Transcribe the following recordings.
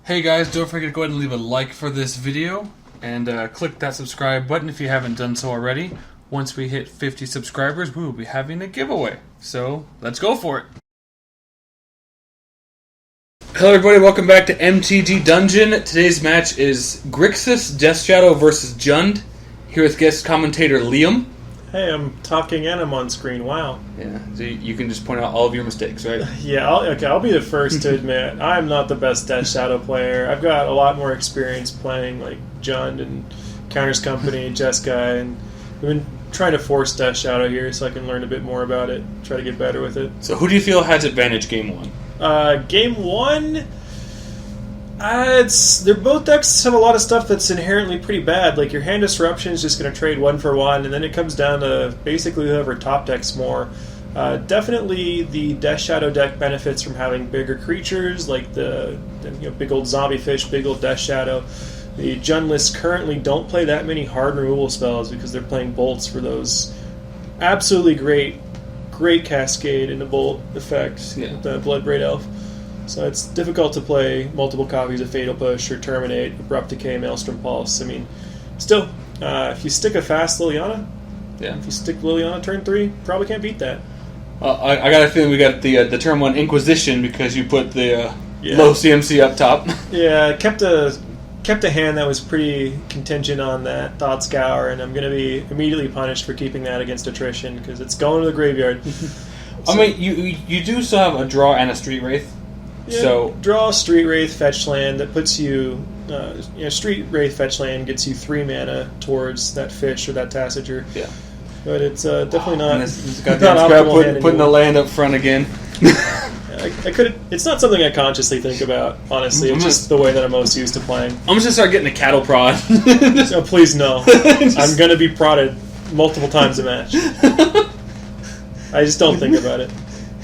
Hey guys, don't forget to go ahead and leave a like for this video and click that subscribe button if you haven't done so already. Once we hit 50 subscribers, we will be having a giveaway. So, let's go for it. Hello everybody, welcome back to MTG Dungeon. Today's match is Grixis Death Shadow versus Jund. Here with guest commentator Liam. Hey, I'm talking and I'm on screen. Wow. Yeah, so you can just point out all of your mistakes, right? Yeah, I'll be the first to admit I'm not the best Death Shadow player. I've got a lot more experience playing like Jund and Counters Company, Jeskai, and I've been trying to force Death Shadow here so I can learn a bit more about it, try to get better with it. So who do you feel has advantage game one? Game one, they're both decks have a lot of stuff that's inherently pretty bad. Like your Hand Disruption is just going to trade 1-for-1, and then it comes down to basically whoever top decks more. Definitely the Death Shadow deck benefits from having bigger creatures, like the big old zombie fish, big old Death Shadow. The Jund lists currently don't play that many hard removal spells because they're playing bolts for those absolutely great cascade into bolt effect with the Bloodbraid Elf. So it's difficult to play multiple copies of Fatal Push or Terminate, Abrupt Decay, Maelstrom Pulse. I mean, still, if you stick a fast Liliana, if you stick Liliana turn 3, probably can't beat that. I got a feeling we got the turn 1 Inquisition because you put the low CMC up top. Yeah, kept a hand that was pretty contingent on that Thought Scour, and I'm going to be immediately punished for keeping that against attrition because it's going to the graveyard. I mean, you do still have a draw and a Street Wraith. Yeah, so draw a Street Wraith fetch land that puts you, Street Wraith fetch land gets you 3 mana towards that fish or that Tassiger. Yeah, but it's definitely not. Putting the land up front again. I could. It's not something I consciously think about. Honestly, it's just the way that I'm most used to playing. I'm just gonna start getting a cattle prod. So please no, I'm gonna be prodded multiple times a match. I just don't think about it.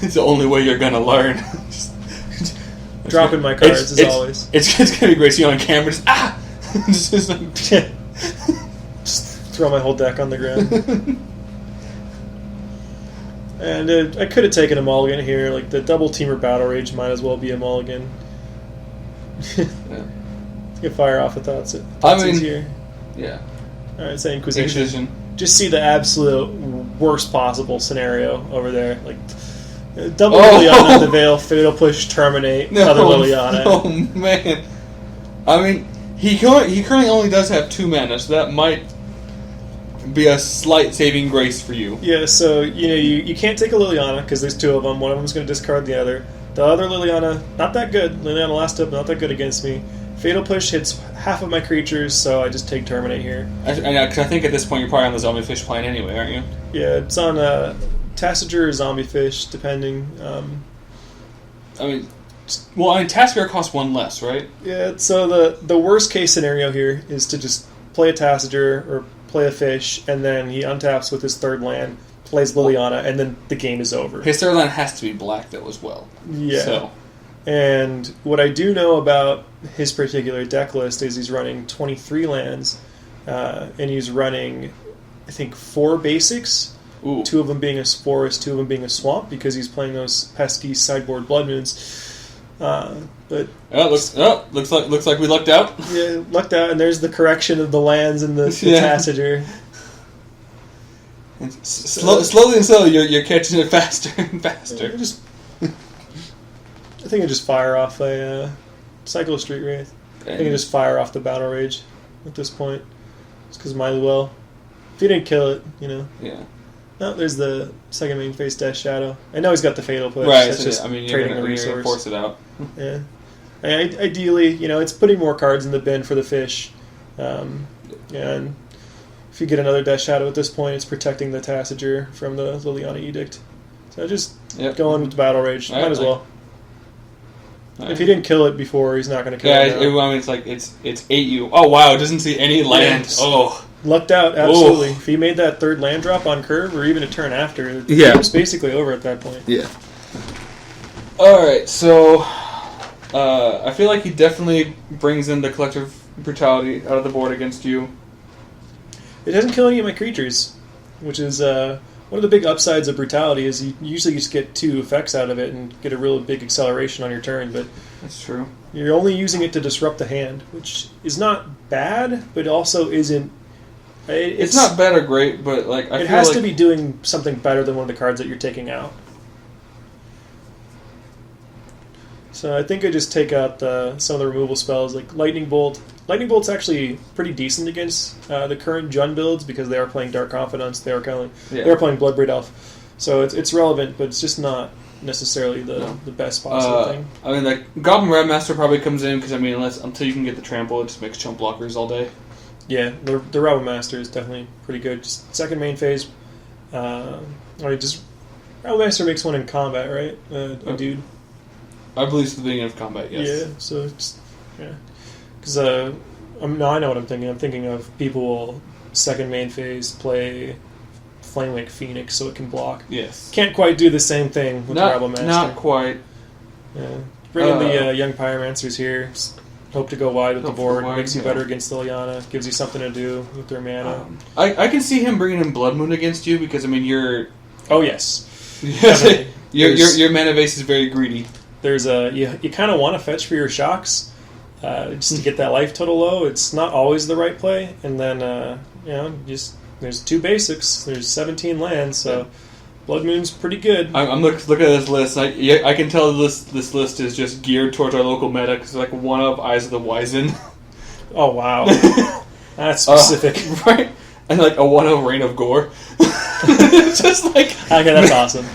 It's the only way you're gonna learn. Dropping my cards as always. It's gonna be great seeing you on camera. Just throw my whole deck on the ground. And I could have taken a mulligan here. Like the double teamer Battle Rage might as well be a mulligan. You can fire off a thoughts. Here. Yeah. All right, say Inquisition. Just see the absolute worst possible scenario over there. Like double Liliana, the Veil, Fatal Push, Terminate, other Liliana. Oh man. I mean, he currently only does have 2 mana, so that might be a slight saving grace for you. Yeah, so you can't take a Liliana because there's 2 of them. One of them's going to discard the other. The other Liliana, not that good. Liliana last up, not that good against me. Fatal Push hits half of my creatures, so I just take Terminate here. Because I think at this point you're probably on the Zombie Fish plane anyway, aren't you? Yeah, it's on Tassiger or Zombie Fish, depending. Tassiger costs 1 less, right? Yeah, so the worst case scenario here is to just play a Tassiger or play a fish, and then he untaps with his 3rd land, plays Liliana, and then the game is over. His 3rd land has to be black, though, as well. Yeah. So. And what I do know about his particular deck list is he's running 23 lands, and he's running, I think, 4 basics. Ooh. 2 of them being a forest, 2 of them being a swamp, because he's playing those pesky sideboard Blood Moons. But looks like we lucked out. Yeah, lucked out, and there's the correction of the lands and the Tassiger. Slowly and slowly, you're catching it faster and faster. I think I just fire off a Cycle of Street Wraith. I think I just fire off the Battle Rage at this point. Just because might as well. If he didn't kill it, Yeah. No, there's the second main face Death Shadow. I know he's got the Fatal Push. Right, That's just trading a resource. You're gonna force it out. Yeah. Ideally, it's putting more cards in the bin for the fish. And if you get another Death Shadow at this point, it's protecting the Tassiger from the Liliana Edict. So just going with the Battle Rage. Might as well. If he didn't kill it before, he's not going to kill it now. It's like it's 8U. Oh wow, it doesn't see any land. Oh. Lucked out, absolutely. If he made that 3rd land drop on curve, or even a turn after, it was basically over at that point. Yeah. Alright, so I feel like he definitely brings in the Collective Brutality out of the board against you. It doesn't kill any of my creatures, which is one of the big upsides of Brutality is you usually just get 2 effects out of it and get a real big acceleration on your turn, but That's true. you're only using it to disrupt the hand, which is not bad, but also isn't... It's not bad or great, but like it has to be doing something better than one of the cards that you're taking out. So I think I just take out some of the removal spells, like Lightning Bolt. Lightning Bolt's actually pretty decent against the current Jund builds because they are playing Dark Confidence. They are they are playing Bloodbraid Elf, so it's relevant, but it's just not necessarily the best possible thing. I mean, like Goblin Rebmaster probably comes in because I mean, until you can get the trample, it just makes chump blockers all day. Yeah, the Rebel Master is definitely pretty good. Just second main phase. Rebel Master makes one in combat, right? A dude. I believe it's the beginning of combat. Yes. Yeah. So it's because I know what I'm thinking. I'm thinking of people will second main phase play Flamewake Phoenix so it can block. Yes. Can't quite do the same thing with the Rebel Master. Not quite. Yeah. Bring in the Young Pyromancers here. Just hope to go wide with the board. Makes you better against Liliana. Gives you something to do with their mana. I can see him bringing in Blood Moon against you because I mean you're. Oh yes. your mana base is very greedy. There's you kind of want to fetch for your shocks, just to get that life total low. It's not always the right play, and then just there's 2 basics. There's 17 lands, so Blood Moon's pretty good. I'm looking at this list. I can tell this list is just geared towards our local meta because like one of Eyes of the Wizen. Oh wow, that's specific, right? And like a one of Reign of Gore. Just like okay, that's awesome.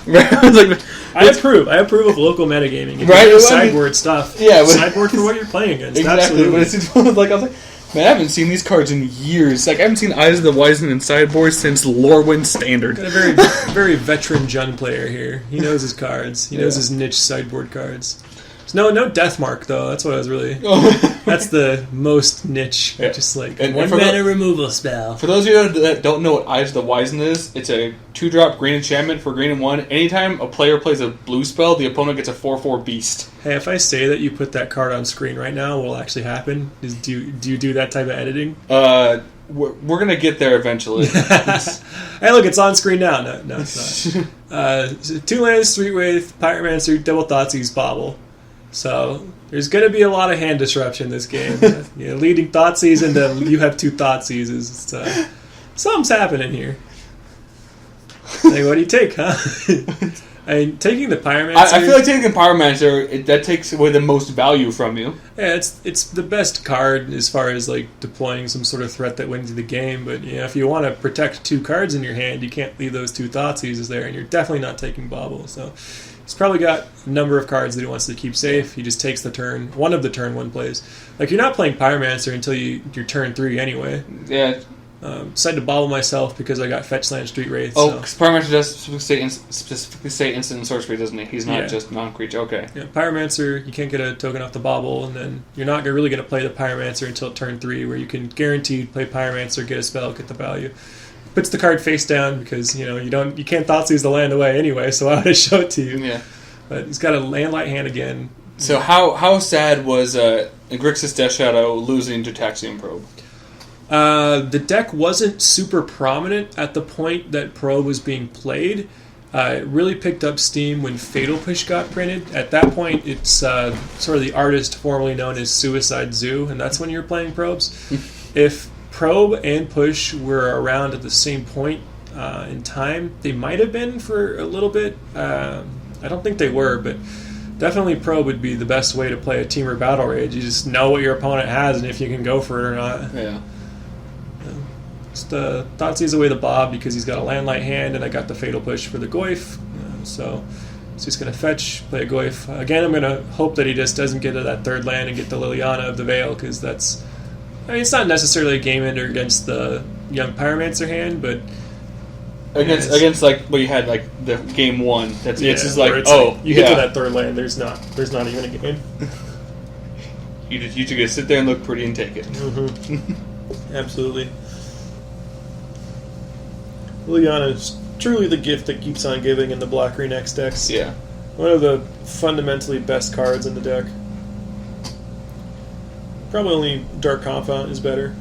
I approve of local metagaming. If right? You sideboard stuff. Yeah, sideboard for what you're playing against. Exactly. Absolutely. But I was like, man, I haven't seen these cards in years. Like I haven't seen Eyes of the Wizen in sideboard since Lorwyn Standard. Got a very very veteran Jund player here. He knows his cards. He knows his niche sideboard cards. No Deathmark though. That's what I was really. That's the most niche. Yeah. Just like and one mana removal spell. For those of you that don't know what Eyes of the Wizen is, it's a 2-drop green enchantment for green and 1. Anytime a player plays a blue spell, the opponent gets a 4/4 beast. Hey, if I say that you put that card on screen right now, what will actually happen? Do you do that type of editing? We're gonna get there eventually. Hey, look, it's on screen now. No, it's not. 2 lands, 3 with Pyromancer, double Thoughtseize, Bobble. So there's going to be a lot of hand disruption in this game. Leading Thoughtseize into you have 2 Thoughtseizes. Something's happening here. Like, what do you take, huh? I mean, taking the Pyromancer... I feel like taking the Pyromancer, that takes away the most value from you. Yeah, it's the best card as far as like deploying some sort of threat that wins you the game. But if you want to protect 2 cards in your hand, you can't leave those 2 Thoughtseizes there, and you're definitely not taking Bobble. So he's probably got a number of cards that he wants to keep safe. He just takes the turn, one of the turn 1 plays. Like, you're not playing Pyromancer until your turn 3 anyway. Yeah. Decided to bobble myself because I got Fetch Land Street Wraith. Oh, because Pyromancer does specifically say instant and sorcery, doesn't he? He's not just non-creature. Okay. Yeah, Pyromancer, you can't get a token off the bobble, and then you're not really going to play the Pyromancer until turn 3, where you can guaranteed play Pyromancer, get a spell, get the value. Puts the card face down because you can't Thoughtseize the land away anyway, so I would have show it to you. Yeah. But he's got a Landlight hand again. So how sad was Grixis Death Shadow losing to Taxium Probe? The deck wasn't super prominent at the point that Probe was being played. It really picked up steam when Fatal Push got printed. At that point, it's sort of the artist formerly known as Suicide Zoo, and that's when you're playing Probes. If Probe and Push were around at the same point in time, they might have been for a little bit. I don't think they were, but definitely Probe would be the best way to play a Teamer Battle Rage. You just know what your opponent has and if you can go for it or not. Yeah. Just Thoughtseize away the Bob because he's got a Landlight hand, and I got the Fatal Push for the Goyf. So he's just going to fetch, play a Goyf. Again, I'm going to hope that he just doesn't get to that 3rd land and get the Liliana of the Veil, because that's... I mean, it's not necessarily a game ender against the Young Pyromancer hand, but... Against like what you had like the game 1. It's just like, you get to that 3rd land, there's not even a game. You just gotta sit there and look pretty and take it. Mm-hmm. Absolutely. Liliana is truly the gift that keeps on giving in the Black-Green X decks. Yeah. One of the fundamentally best cards in the deck. Probably only Dark Confidant is better.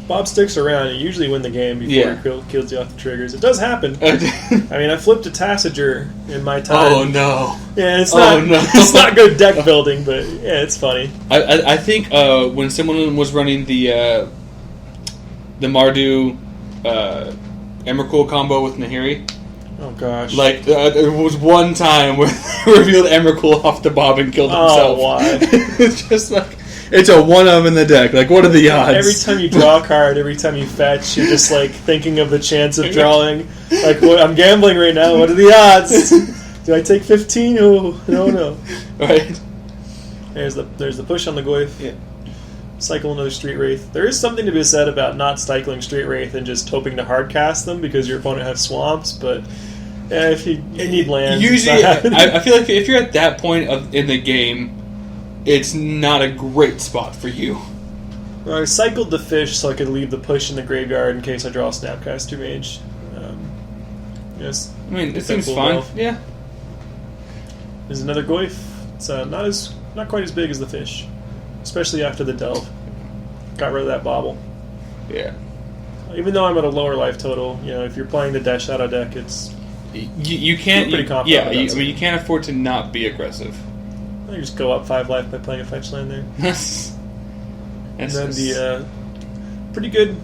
Bob sticks around and usually win the game before he kills you off the triggers. It does happen. I mean, I flipped a Tassiger in my time. Oh no! Yeah, it's not. It's not good deck building, but yeah, it's funny. I think when someone was running the Mardu Emrakul combo with Nahiri. Oh gosh! Like there was one time where they revealed Emrakul off the Bob and killed himself. Oh, why? It's just like. It's a one-of in the deck. Like, what are the odds? Every time you draw a card, every time you fetch, you're just, like, thinking of the chance of drawing. Like, I'm gambling right now. What are the odds? Do I take 15? Oh, no. Right. There's the push on the Goyf. Yeah. Cycle another Street Wraith. There is something to be said about not cycling Street Wraith and just hoping to hard cast them because your opponent has swamps, but yeah, if you need lands... Usually, I feel like if you're at that point in the game... It's not a great spot for you. Well, I cycled the fish so I could leave the push in the graveyard in case I draw a Snapcaster Mage. Yes. I mean, it seems fun. Yeah. There's another Goyf. It's not quite as big as the fish, especially after the delve. Got rid of that bobble. Yeah. Even though I'm at a lower life total, if you're playing the Death Shadow deck, it's you can't. Pretty confident. Yeah. I mean, you can't afford to not be aggressive. You just go up 5 life by playing a fetch land there. And then the pretty good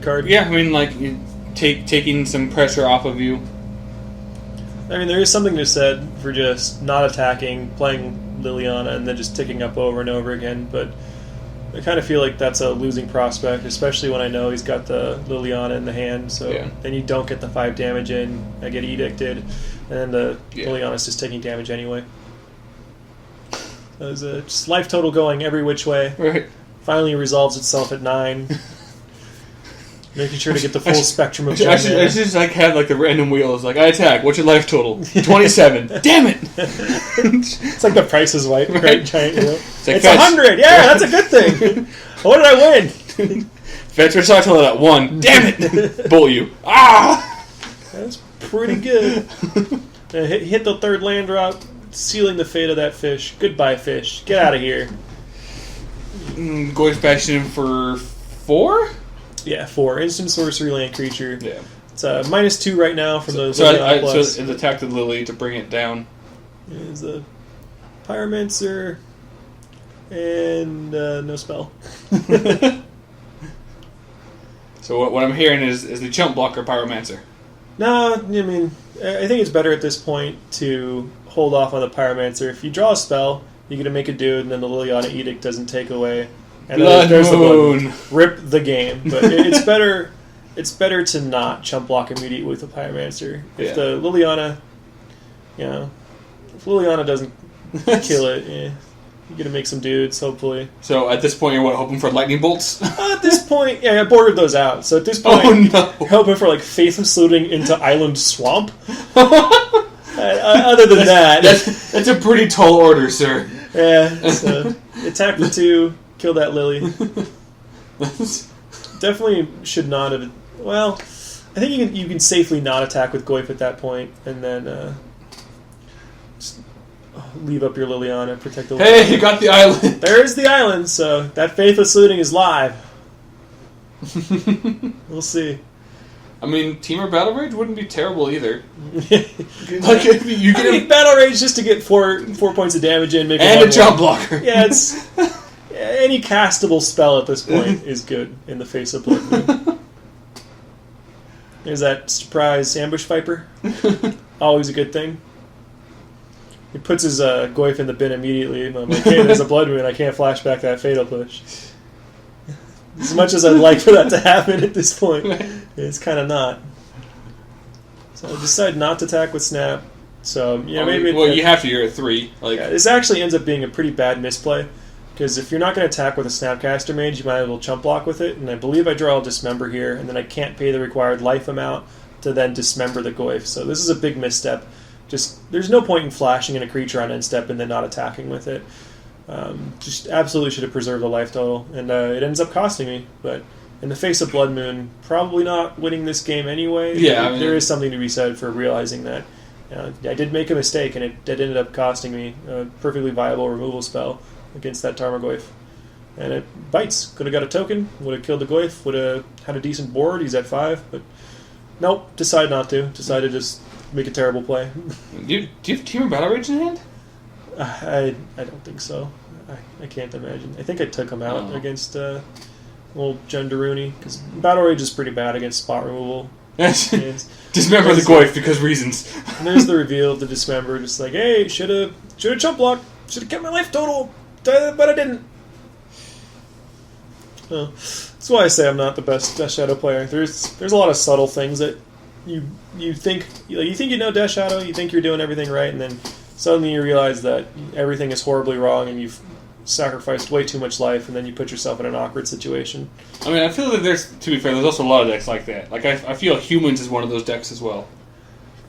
card. Yeah, I mean, like taking some pressure off of you. I mean, there is something to be said for just not attacking, playing Liliana, and then just ticking up over and over again. But I kind of feel like that's a losing prospect, especially when I know he's got the Liliana in the hand. So then you don't get the 5 damage in. I get edicted, and then the Liliana's just taking damage anyway. There's just life total going every which way. Right. Finally resolves itself at 9. Making sure to get the full spectrum of I should just have the random wheels. Like, I attack. What's your life total? 27. Damn it! It's like the Price is Right? Giant wheel. It's 100. Yeah, that's a good thing. What did I win? Fetch your cycle at 1. Damn it! Bolt you. Ah! That's pretty good. Hit the 3rd land drop. Sealing the fate of that fish. Goodbye, fish. Get out of here. Goyf Bastion for 4? Yeah, 4. Instant sorcery land creature. Yeah. It's -2 right now from the so it's attacked the Lily to bring it down. Is a Pyromancer and no spell. So what I'm hearing is the chump blocker Pyromancer. No, I mean, I think it's better at this point to hold off on the Pyromancer. If you draw a spell, you get to make a dude, and then the Liliana Edict doesn't take away. And there's the Blood Moon. Rip the game. But it's better. It's better to not chump block immediately with the Pyromancer. If the Liliana, if Liliana doesn't kill it, you get to make some dudes, hopefully. So at this point, you're hoping for lightning bolts? At this point, I bordered those out. So at this point, you're hoping for Faithless Looting into Island Swamp. Other than that's a pretty tall order, sir. Yeah, so attack for 2, kill that Lily. Definitely should not have. Well, I think you can safely not attack with Goyf at that point, and then just leave up your Liliana, protect the Liliana. Hey, you got the island! There is the island, so that Faithless Looting is live. We'll see. I mean, Temur Battle Rage wouldn't be terrible either. You get Battle Rage just to get 4 points of damage in, and a jump blocker. Yeah, it's any castable spell at this point is good in the face of Blood Moon. There's that surprise Ambush Viper. Always a good thing. He puts his Goyf in the bin immediately. I'm like, hey, there's a Blood Moon. I can't flash back that Fatal Push. As much as I'd like for that to happen at this point, it's kind of not. So I decided not to attack with Snap. So maybe. Well, you have to. You're at 3. This actually ends up being a pretty bad misplay because if you're not going to attack with a Snapcaster Mage, you might as well chump block with it. And I believe I draw a Dismember here, and then I can't pay the required life amount to then dismember the Goyf. So this is a big misstep. There's no point in flashing in a creature on end step and then not attacking with it. Just absolutely should have preserved the life total, and it ends up costing me. But in the face of Blood Moon, probably not winning this game anyway. Yeah, there is something to be said for realizing that I did make a mistake, and it ended up costing me a perfectly viable removal spell against that Tarmogoyf. And it bites. Could have got a token, would have killed the Goyf, would have had a decent board, he's at 5, but nope, decided not to. Decided to just make a terrible play. Do you have Team Battle Rage in hand? I don't think so. I can't imagine. I think I took him out against old Gendaruni, because Battle Rage is pretty bad against spot removal. Dismember the Goyf because reasons. And there's the reveal of the Dismember, just like, hey, should have chump blocked, should have kept my life total, but I didn't. Well, that's why I say I'm not the best Death Shadow player. There's a lot of subtle things that you think you know Death Shadow, you think you're doing everything right, and then suddenly you realize that everything is horribly wrong, and you've sacrificed way too much life, and then you put yourself in an awkward situation. I mean, I feel that to be fair, there's also a lot of decks like that. Like, I feel Humans is one of those decks as well.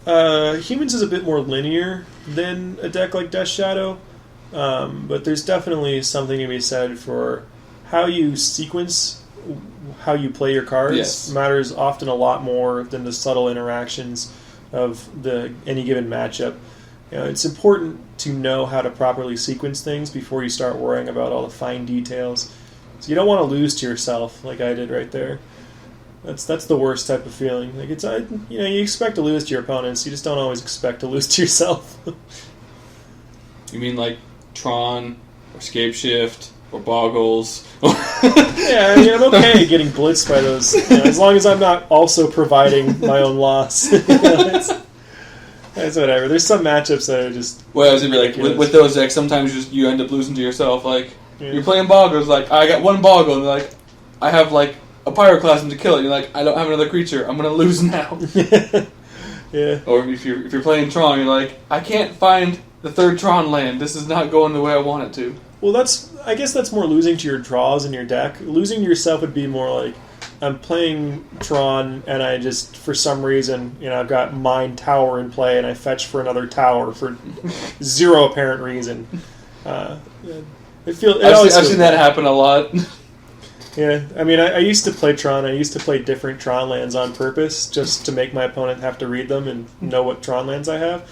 Humans is a bit more linear than a deck like Death Shadow, but there's definitely something to be said for how you sequence, how you play your cards matters often a lot more than the subtle interactions of any given matchup. You know, it's important to know how to properly sequence things before you start worrying about all the fine details. So you don't want to lose to yourself, like I did right there. That's the worst type of feeling. Like you expect to lose to your opponents, you just don't always expect to lose to yourself. You mean like Tron or Scapeshift or Boggles? Yeah, I mean, I'm okay getting blitzed by those, as long as I'm not also providing my own loss. That's whatever. There's some matchups that are just... Well, I was gonna be like, with those decks, sometimes you end up losing to yourself. Like, you're playing Boggles, like, I got one Boggle, and like, I have like a Pyroclasm to kill it. You're like, I don't have another creature. I'm gonna lose now. Yeah. Or if you're playing Tron, you're like, I can't find the third Tron land. This is not going the way I want it to. Well, I guess that's more losing to your draws in your deck. Losing to yourself would be more like, I'm playing Tron, and I just, for some reason, I've got Mine Tower in play, and I fetch for another tower for zero apparent reason. I've seen that happen a lot. Yeah, I mean, I used to play Tron. I used to play different Tron lands on purpose, just to make my opponent have to read them and know what Tron lands I have.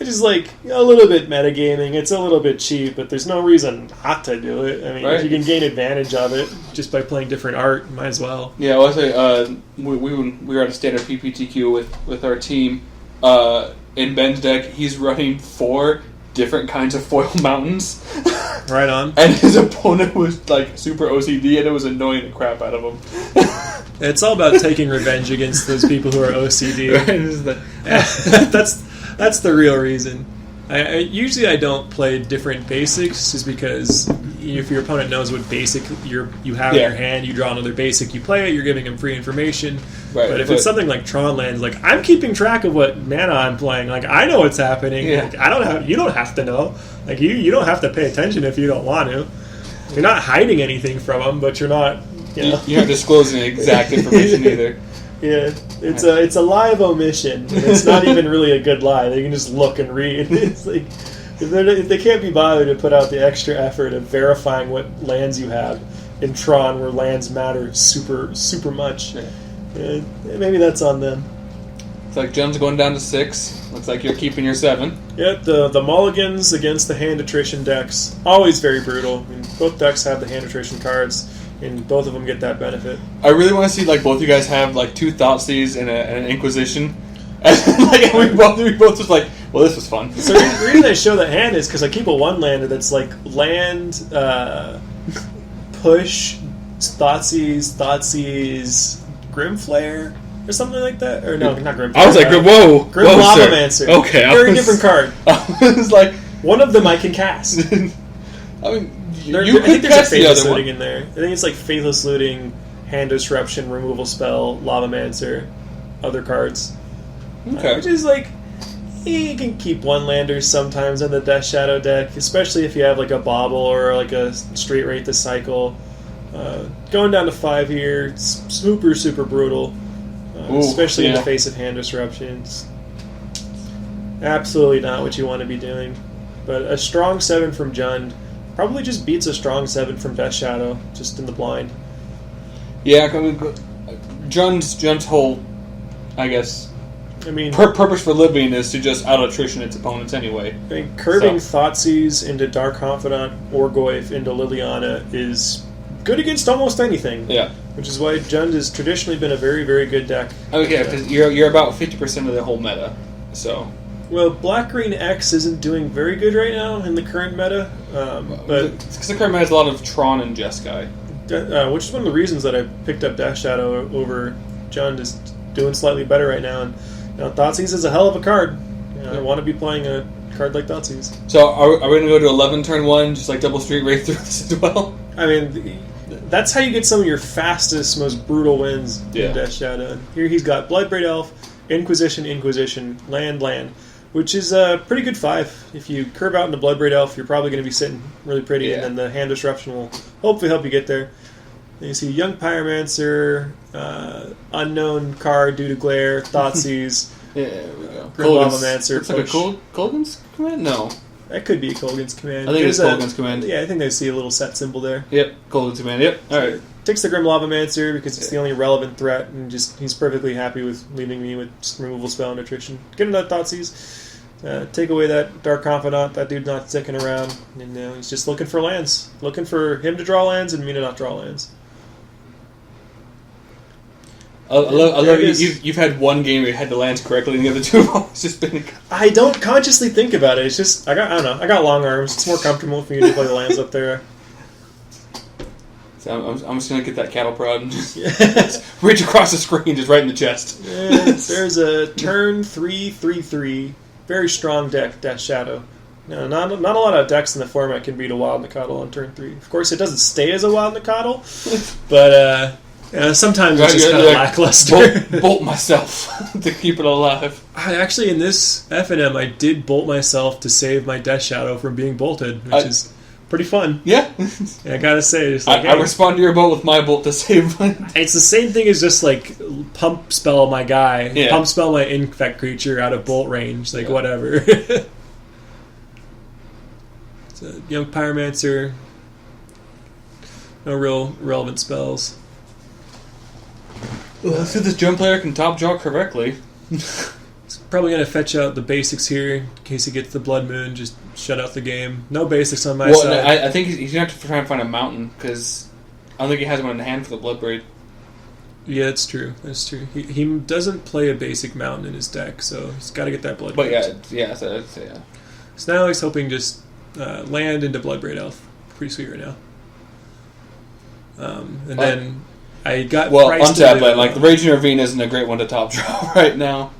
It's just like a little bit metagaming. It's a little bit cheap, but there's no reason not to do it. I mean, if you can gain advantage of it just by playing different art, might as well. Yeah, well, I say we were at a standard PPTQ with our team. In Ben's deck, he's running 4 different kinds of foil mountains. Right on. And his opponent was like super OCD, and it was annoying the crap out of him. It's all about taking revenge against those people who are OCD. That's the real reason. Usually I don't play different basics just because if your opponent knows what basic you have in your hand, you draw another basic, you play it, you're giving him free information. Right, but if it's something like Tron lands, like I'm keeping track of what mana I'm playing, like I know what's happening. Yeah. Like, you don't have to know. Like you don't have to pay attention if you don't want to. You're not hiding anything from them, but you're not. You're not disclosing exact information either. Yeah, it's a live omission. It's not even really a good lie. They can just look and read. It's like if they can't be bothered to put out the extra effort of verifying what lands you have in Tron, where lands matter super much. Yeah, maybe that's on them. It's like Jones going down to 6. Looks like you're keeping your 7. Yeah, the mulligans against the hand attrition decks, always very brutal. I mean, both decks have the hand attrition cards, and both of them get that benefit. I really want to see like both you guys have like 2 Thoughtseize and an Inquisition. And like we both just like, well, this was fun. So the reason I show that hand is because I keep a 1-lander that's like land, push, Thoughtseize, Grimflare, or something like that. Or no, not Grimflare. I was like, whoa, Grim Lavamancer. Okay, very different card. I was like, one of them I can cast. I mean, I think there's a Faithless Looting in there. I think it's like Faithless Looting, Hand Disruption, Removal Spell, Lavamancer, other cards. Okay. Which is like, you can keep 1-landers sometimes in the Death Shadow deck, especially if you have like a Bauble or like a Straight Rate to Cycle. Going down to 5 here, it's super brutal, especially in the face of hand disruptions. Absolutely not what you want to be doing. But a strong 7 from Jund probably just beats a strong 7 from Death Shadow, just in the blind. Yeah, Jund's whole, I guess, I mean, purpose for living is to just out-attrition its opponents anyway. I mean, curving Thoughtseize into Dark Confidant or Goyf into Liliana is good against almost anything. Yeah. Which is why Jund has traditionally been a very, very good deck. Okay, because you're about 50% of the whole meta, so... Well, Black-Green X isn't doing very good right now in the current meta, but... Because the current meta has a lot of Tron and Jeskai. Which is one of the reasons that I picked up Death Shadow over Jund is doing slightly better right now, and Thoughtseize is a hell of a card. I want to be playing a card like Thoughtseize. So are we going to go to 11 turn 1, just like double Street Wraith through this as well? I mean, that's how you get some of your fastest, most brutal wins in Death Shadow. And here he's got Bloodbraid Elf, Inquisition, Land, which is a pretty good 5. If you curve out into Bloodbraid Elf, you're probably going to be sitting really pretty, and then the Hand Disruption will hopefully help you get there. And you see Young Pyromancer, unknown card due to glare, Thoughtseize. Yeah, there we go. Grim Lavamancer. Looks like a Kolgan's command? No. That could be a Kolgan's command. I think it's Kolgan's command. Yeah, I think they see a little set symbol there. Yep, Kolgan's command. Yep. All right. Takes the Grim Lavamancer because it's the only relevant threat, and just he's perfectly happy with leaving me with just removal spell and attrition. Get another Thoughtseize. Take away that Dark Confidant. That dude's not sticking around, and he's just looking for lands, looking for him to draw lands and me to not draw lands. I love you've had one game where you had the lands correctly, and the other two have always just been. I don't consciously think about it. It's just I don't know. I got long arms. It's more comfortable for me to play the lands up there. So I'm just gonna get that cattle prod and just reach across the screen, just right in the chest. There's a turn 3/3/3, very strong deck, Death Shadow. No, not a lot of decks in the format can beat a Wild Nacatl on turn 3. Of course, it doesn't stay as a Wild Nacatl, but sometimes it's just kind of lackluster. Bolt myself to keep it alive. Actually, in this FNM, I did bolt myself to save my Death Shadow from being bolted, which is pretty fun. Yeah. I gotta say. It's like, I respond to your bolt with my bolt to save my... It's the same thing as just, like, pump spell my guy, pump spell my infect creature out of bolt range, like, whatever. It's a Young Pyromancer. No real relevant spells. Let's see if this Jund player can top draw correctly. It's probably going to fetch out the basics here in case he gets the Blood Moon, just shut out the game. No basics on my side. No, I think he's going to have to try and find a mountain, because I don't think he has one in hand for the Bloodbraid. Yeah, that's true. That's true. He doesn't play a basic mountain in his deck, so he's got to get that Blood Moon. But yeah. So now he's hoping just land into Bloodbraid Elf. Pretty sweet right now. And then I got untap land. Like the Raging Ravine isn't a great one to top draw right now.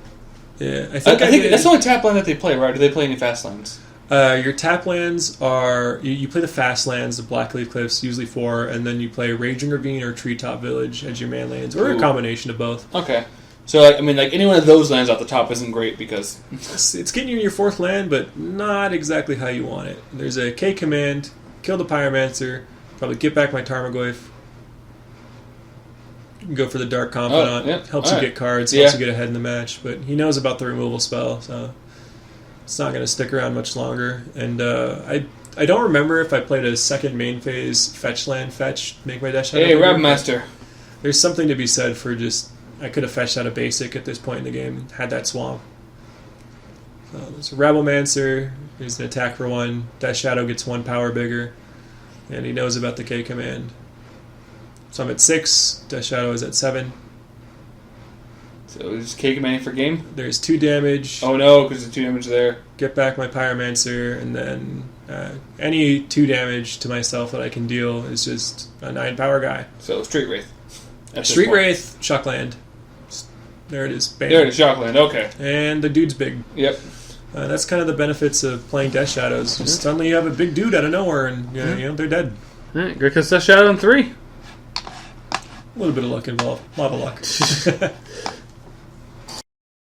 Yeah, I think that's the only tap land that they play, right? Do they play any fast lands? Your tap lands are you play the fast lands, the Blackleaf Cliffs, usually 4, and then you play Raging Ravine or Treetop Village as your man lands, or a combination of both. Okay, so any one of those lands off the top isn't great because it's getting you in your 4th land, but not exactly how you want it. There's a K command, kill the Pyromancer, probably get back my Tarmogoyf. You can go for the Dark Confidant. Helps you get cards, helps you get ahead in the match, but he knows about the removal spell, so it's not going to stick around much longer. And I don't remember if I played a second main phase fetch, make my Death Shadow. Hey, Rabmaster. There's something to be said for just, I could have fetched out a basic at this point in the game, had that swamp. So there's a Rabblemancer, he's an attack for 1, Death Shadow gets 1 power bigger, and he knows about the K command. So I'm at 6, Death Shadow is at 7. So just K commanding for game? There's 2 damage. Oh no, because there's 2 damage there. Get back my Pyromancer, and then any 2 damage to myself that I can deal is just a 9 power guy. So Street Wraith. Street Wraith, Shockland. There it is. Bam. There it is, Shockland, okay. And the dude's big. Yep. That's kind of the benefits of playing Death Shadows. Just suddenly you have a big dude out of nowhere, and they're dead. Alright, grixis Death Shadow in 3. A little bit of luck involved. A lot of luck.